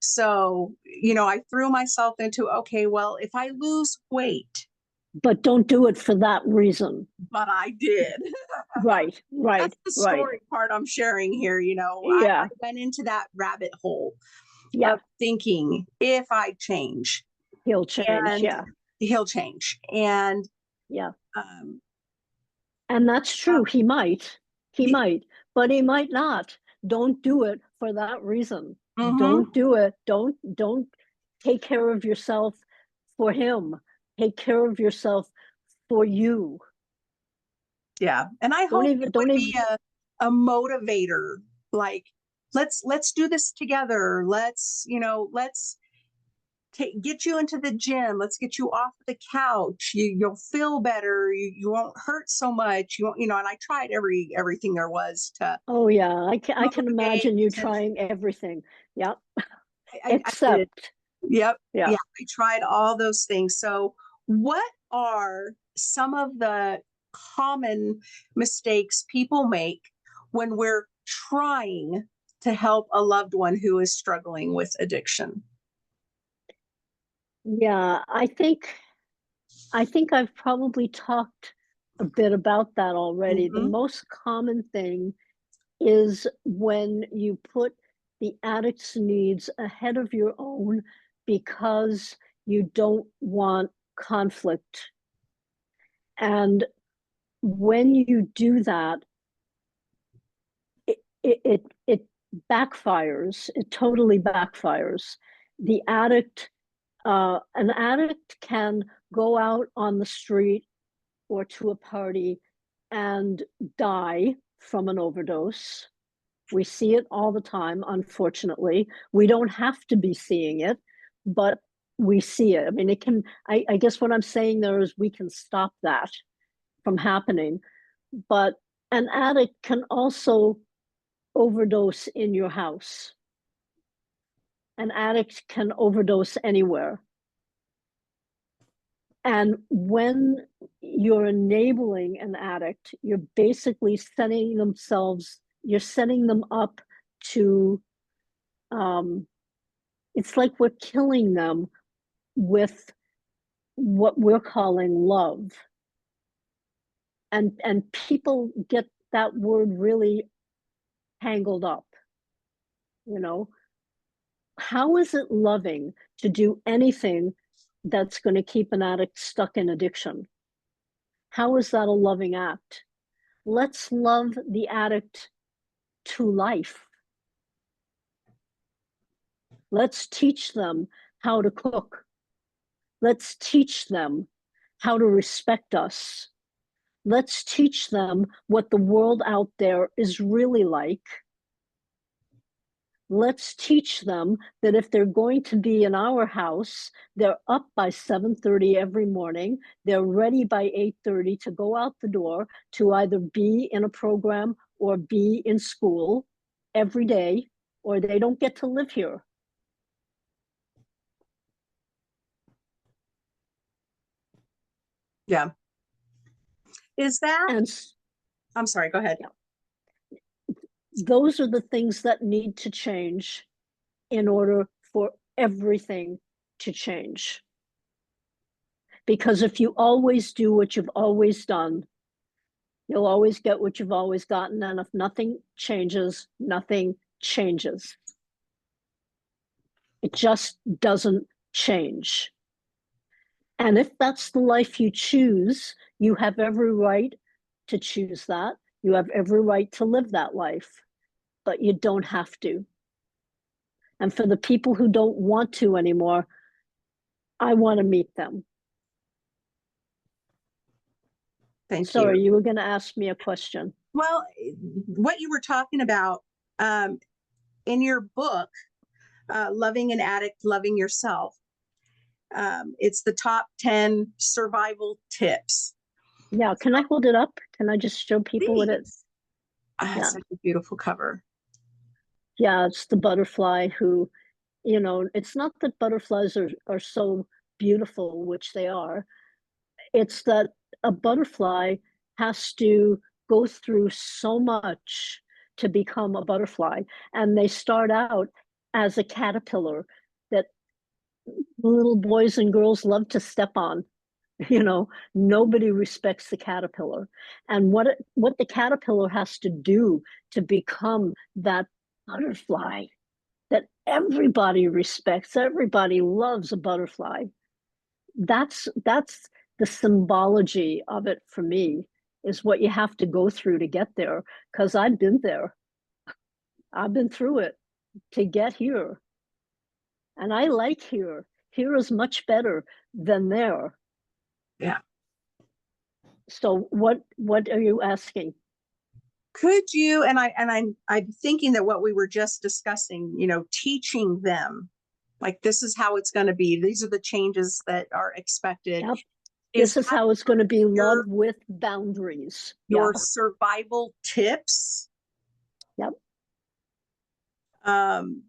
So, I threw myself into, okay, well, if I lose weight, But don't do it for that reason. but I did. Right, That's right, the right. story part I'm sharing here. I Yeah, went into that rabbit hole yeah. of thinking, if I change, He'll change. and Yeah, he'll change. And yeah. um, And that's uh, true. He might, but he might not. Don't do it for that reason. mhm. Don't do it. Don't take care of yourself for him. Take care of yourself for you. Yeah. And I Don't hope it even, don't would be even, a motivator. Like, let's do this together. Let's get you into the gym. Let's get you off the couch. You'll feel better. You won't hurt so much. You won't, and I tried everything there was to oh yeah, I can motivate. imagine you To, trying everything. Yep. I did. Except, Yep. yeah. Yeah. I tried all those things. So what are some of the common mistakes people make when we're trying to help a loved one who is struggling with addiction? Yeah, I think I think I've probably talked a bit about that already. The Mm-hmm. most common thing is when you put the addict's needs ahead of your own because you don't want conflict. And when you do that, it backfires. It totally backfires. The addict, an addict can go out on the street or to a party and die from an overdose. We see it all the time, unfortunately. We don't have to be seeing it, but we see it. I mean, it can, I guess what I'm saying there is we can stop that from happening. But an addict can also overdose in your house. An addict can overdose anywhere. And when you're enabling an addict, you're basically you're setting them up to, it's like we're killing them with what we're calling love. And people get that word really tangled up. You know, how is it loving to do anything that's going to keep an addict stuck in addiction? How is that a loving act? Let's love the addict to life. Let's teach them how to cook. Let's teach them how to respect us. Let's teach them what the world out there is really like. Let's teach them that if they're going to be in our house, they're up by 7:30 every morning. They're ready by 8:30 to go out the door to either be in a program or be in school every day, or they don't get to live here. Yeah. Is that, And I'm sorry, go ahead. yeah, those are the things that need to change in order for everything to change. Because if you always do what you've always done, you'll always get what you've always gotten. And if nothing changes, nothing changes. It just doesn't change. And if that's the life you choose, you have every right to choose that. You have every right to live that life, but you don't have to. And for the people who don't want to anymore, I want to meet them. Thank Sorry, you. you were going to ask me a question. Well, what you were talking about in your book, Loving an Addict, Loving Yourself, it's the top 10 survival tips. Yeah, can I hold it up? Can I just show people what it? Yeah. Such a beautiful cover. Yeah, it's the butterfly who, you know, it's not that butterflies are so beautiful, which they are. It's that a butterfly has to go through so much to become a butterfly. And they start out as a caterpillar that little boys and girls love to step on. You know, nobody respects the caterpillar. And what the caterpillar has to do to become that butterfly that everybody respects, everybody loves a butterfly. That's the symbology of it for me, is what you have to go through to get there. Because I've been there. I've been through it to get here. And I like here. Here is much better than there. Yeah. So what are you asking? Could you, and I'm thinking that what we were just discussing, you know, teaching them, like, this is how it's going to be. These are the changes that are expected. Yep. This is how it's going to be, love with boundaries. Your Yeah. survival tips. Yep. And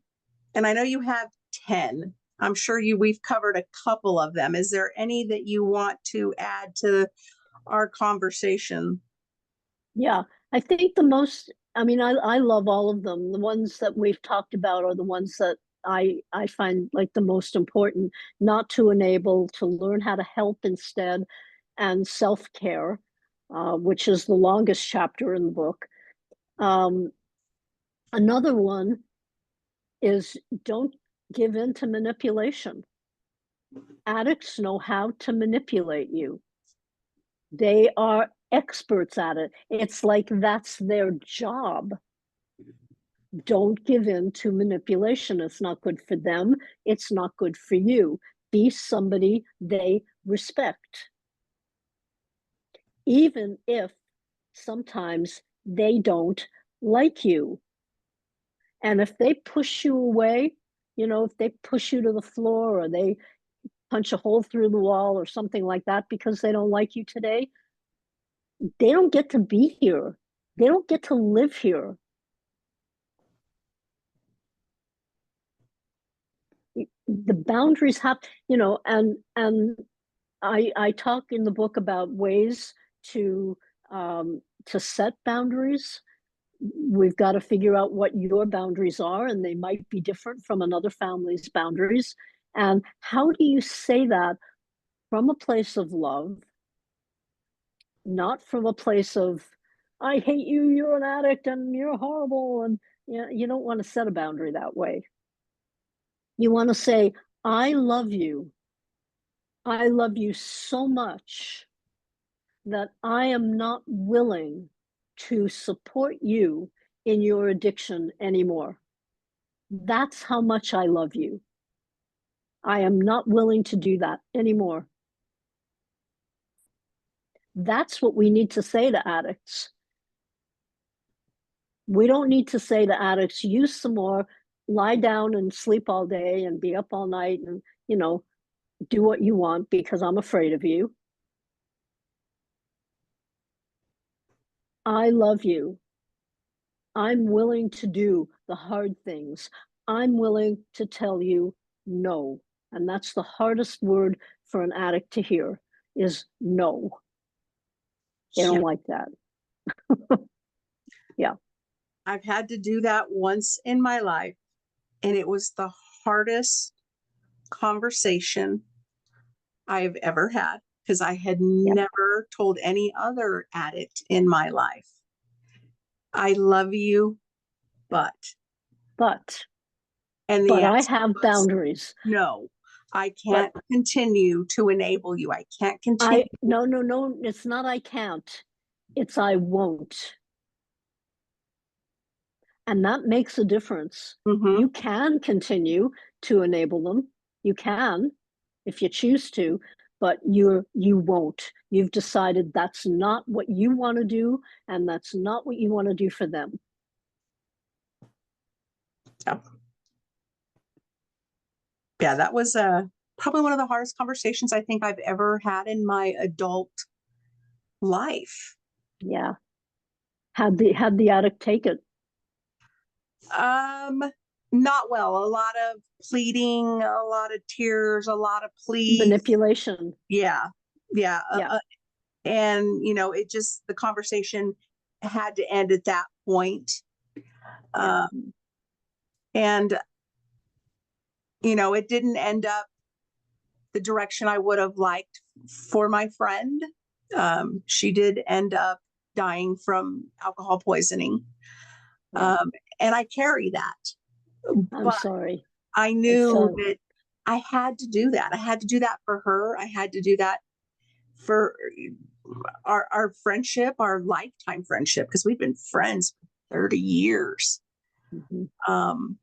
I know you have 10. I'm sure we've covered a couple of them. Is there any that you want to add to our conversation? Yeah, I think I love all of them. The ones that we've talked about are the ones that I find like the most important, not to enable, to learn how to help instead, and self-care, which is the longest chapter in the book. Another one is don't give in to manipulation. Addicts know how to manipulate you. They are experts at it. It's like that's their job. Don't give in to manipulation. It's not good for them. It's not good for you. Be somebody they respect, even if sometimes they don't like you. And if they push you away, if they push you to the floor or they punch a hole through the wall or something like that because they don't like you today, they don't get to be here. They don't get to live here. The boundaries have, and I talk in the book about ways to set boundaries. We've got to figure out what your boundaries are, and they might be different from another family's boundaries. And how do you say that from a place of love, not from a place of, I hate you, you're an addict, and you're horrible. And you don't want to set a boundary that way. You want to say, I love you. I love you so much that I am not willing to support you in your addiction anymore. That's how much I love you. I am not willing to do that anymore. That's what we need to say to addicts. We don't need to say to addicts, use some more, lie down and sleep all day and be up all night and, do what you want because I'm afraid of you. I love you. I'm willing to do the hard things. I'm willing to tell you no. And that's the hardest word for an addict to hear is no. They don't like that. Yeah. I've had to do that once in my life, and it was the hardest conversation I've ever had because I had never told any other addict in my life, I love you, but. And the I answer have was, boundaries. no, I can't continue to enable you. I can't continue. No, it's not I can't. It's I won't. And that makes a difference. Mm-hmm. You can continue to enable them. You can, if you choose to, but you won't. You've decided that's not what you want to do, and that's not what you want to do for them. Yeah, that was probably one of the hardest conversations I think I've ever had in my adult life. Yeah. How'd the addict take it? Not well. A lot of pleading, a lot of tears, a lot of pleas. Manipulation. Yeah. And it just, the conversation had to end at that point. And it didn't end up the direction I would have liked for my friend. She did end up dying from alcohol poisoning. And I carry that. I'm sorry. I knew that I had to do that. I had to do that for her. I had to do that for our friendship, our lifetime friendship, because we've been friends for 30 years. Mm-hmm.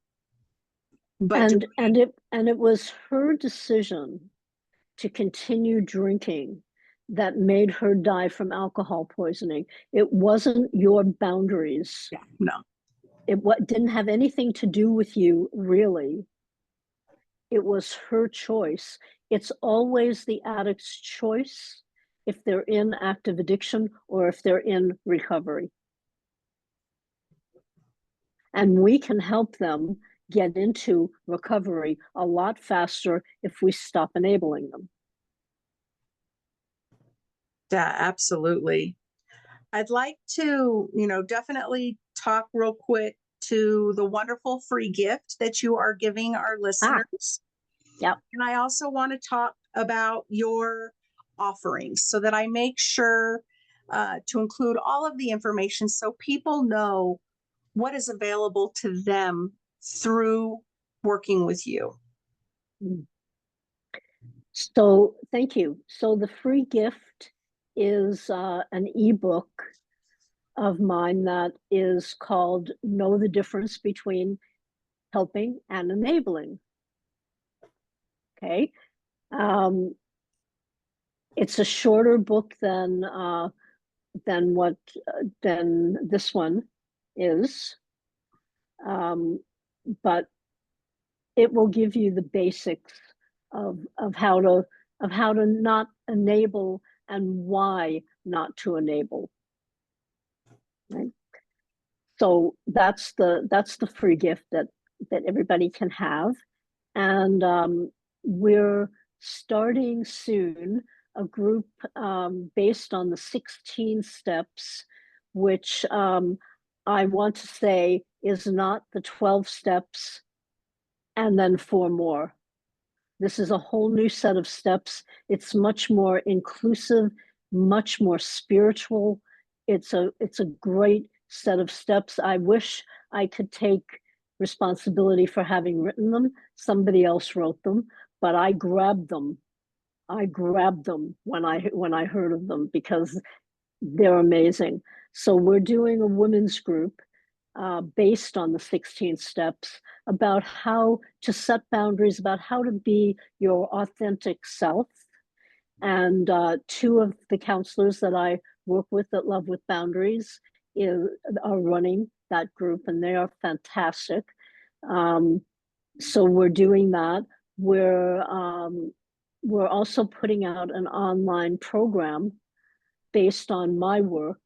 But it was her decision to continue drinking that made her die from alcohol poisoning. It wasn't your boundaries. Yeah, no. It didn't have anything to do with you, really. It was her choice. It's always the addict's choice if they're in active addiction or if they're in recovery. And we can help them get into recovery a lot faster if we stop enabling them. Yeah, absolutely. I'd like to, definitely talk real quick to the wonderful free gift that you are giving our listeners. Yep. And I also want to talk about your offerings so that I make sure to include all of the information so people know what is available to them through working with you. So thank you. So the free gift is an ebook of mine that is called Know the Difference Between Helping and Enabling. Okay. It's a shorter book than this one is, but it will give you the basics of how to not enable and why not to enable. Right? So that's the free gift that everybody can have, and we're starting soon a group based on the 16 steps, which I want to say is not the 12 steps and then 4 more. This is a whole new set of steps. It's much more inclusive, much more spiritual. It's a great set of steps. I wish I could take responsibility for having written them. Somebody else wrote them, but I grabbed them. I grabbed them when I heard of them because they're amazing. So we're doing a women's group based on the 16 steps about how to set boundaries, about how to be your authentic self. And 2 of the counselors that I work with at Love with Boundaries are running that group, and they are fantastic. So we're doing that. We're also putting out an online program based on my work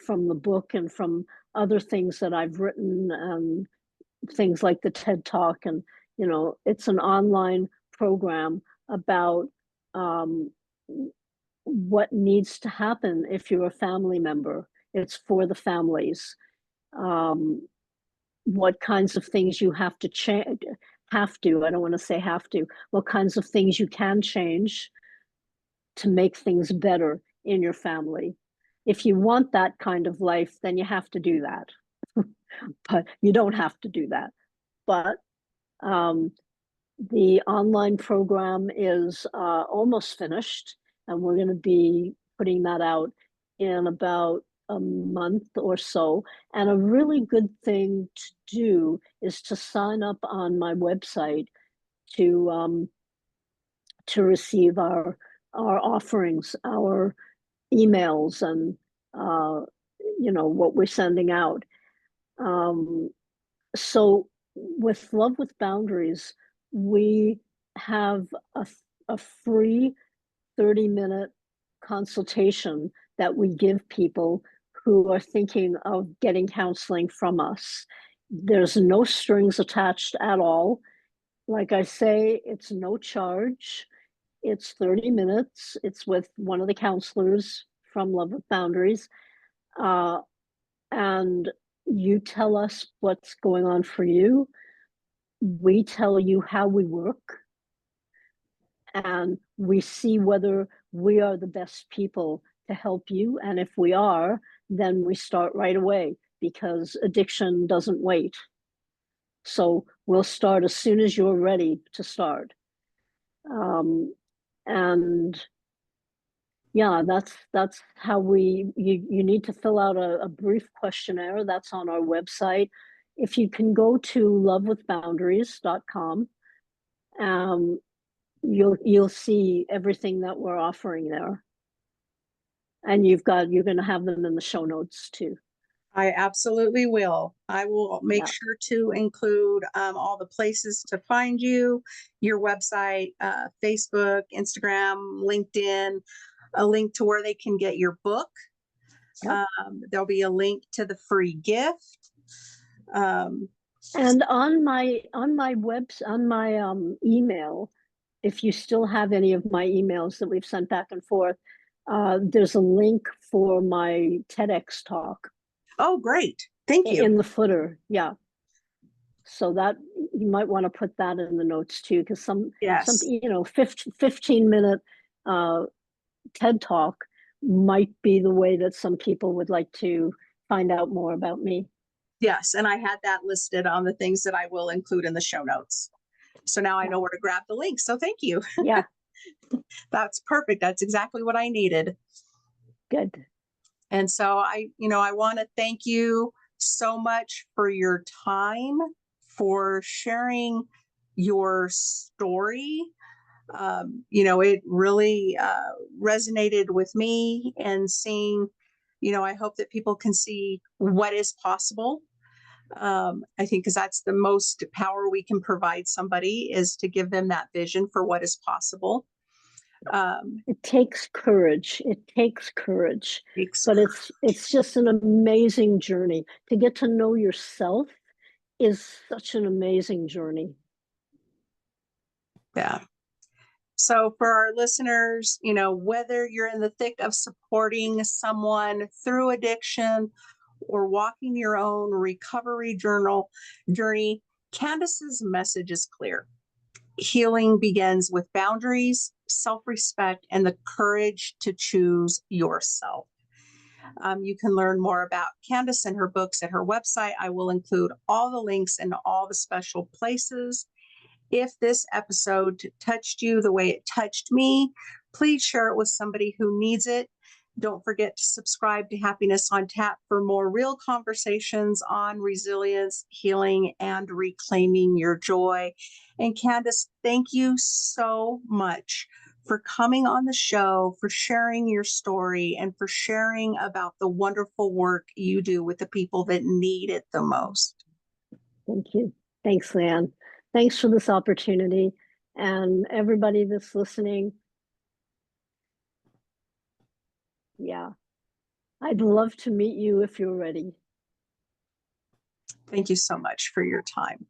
from the book and from other things that I've written, and things like the TED Talk. And, it's an online program about what needs to happen if you're a family member. It's for the families. What kinds of things you have to change, I don't want to say have to, what kinds of things you can change to make things better in your family. If you want that kind of life, then you have to do that. But you don't have to do that. But the online program is almost finished, and we're going to be putting that out in about a month or so. And a really good thing to do is to sign up on my website to receive our offerings, our emails, and what we're sending out. So with Love with Boundaries, we have a free 30-minute consultation that we give people who are thinking of getting counseling from us. There's no strings attached at all. Like I say, it's no charge. It's 30 minutes. It's with one of the counselors from Love with Boundaries. And you tell us what's going on for you. We tell you how we work. And we see whether we are the best people to help you. And if we are, then we start right away, because addiction doesn't wait. So we'll start as soon as you're ready to start. And yeah, that's how you need to fill out a brief questionnaire that's on our website. If you can go to lovewithboundaries.com, you'll see everything that we're offering there. And you're going to have them in the show notes too. I absolutely will. I will make Yeah. sure to include all the places to find you, your website, Facebook, Instagram, LinkedIn, a link to where they can get your book. Yep. There'll be a link to the free gift. And on my email, if you still have any of my emails that we've sent back and forth, there's a link for my TEDx talk. Oh, great. Thank you. in the footer. Yeah. So that you might want to put that in the notes too, because some, Yes. 15-minute TED talk might be the way that some people would like to find out more about me. Yes. And I had that listed on the things that I will include in the show notes. So now I know where to grab the link. So thank you. Yeah. That's perfect. That's exactly what I needed. Good. And so I want to thank you so much for your time, for sharing your story. It really resonated with me, and seeing, I hope that people can see what is possible. I think because that's the most power we can provide somebody, is to give them that vision for what is possible. It takes courage. It takes courage, It's, but it's just an amazing journey. To get to know yourself is such an amazing journey. yeah. So for our listeners, whether you're in the thick of supporting someone through addiction or walking your own recovery journey, Candace's message is clear. Healing begins with boundaries, self-respect, and the courage to choose yourself. You can learn more about Candace and her books at her website. I will include all the links in all the special places. If this episode touched you the way it touched me, please share it with somebody who needs it. Don't forget to subscribe to Happiness on Tap for more real conversations on resilience, healing, and reclaiming your joy. And Candace, thank you so much for coming on the show, for sharing your story, and for sharing about the wonderful work you do with the people that need it the most. Thank you. Thanks, Leann. Thanks for this opportunity. And everybody that's listening, yeah, I'd love to meet you if you're ready. Thank you so much for your time.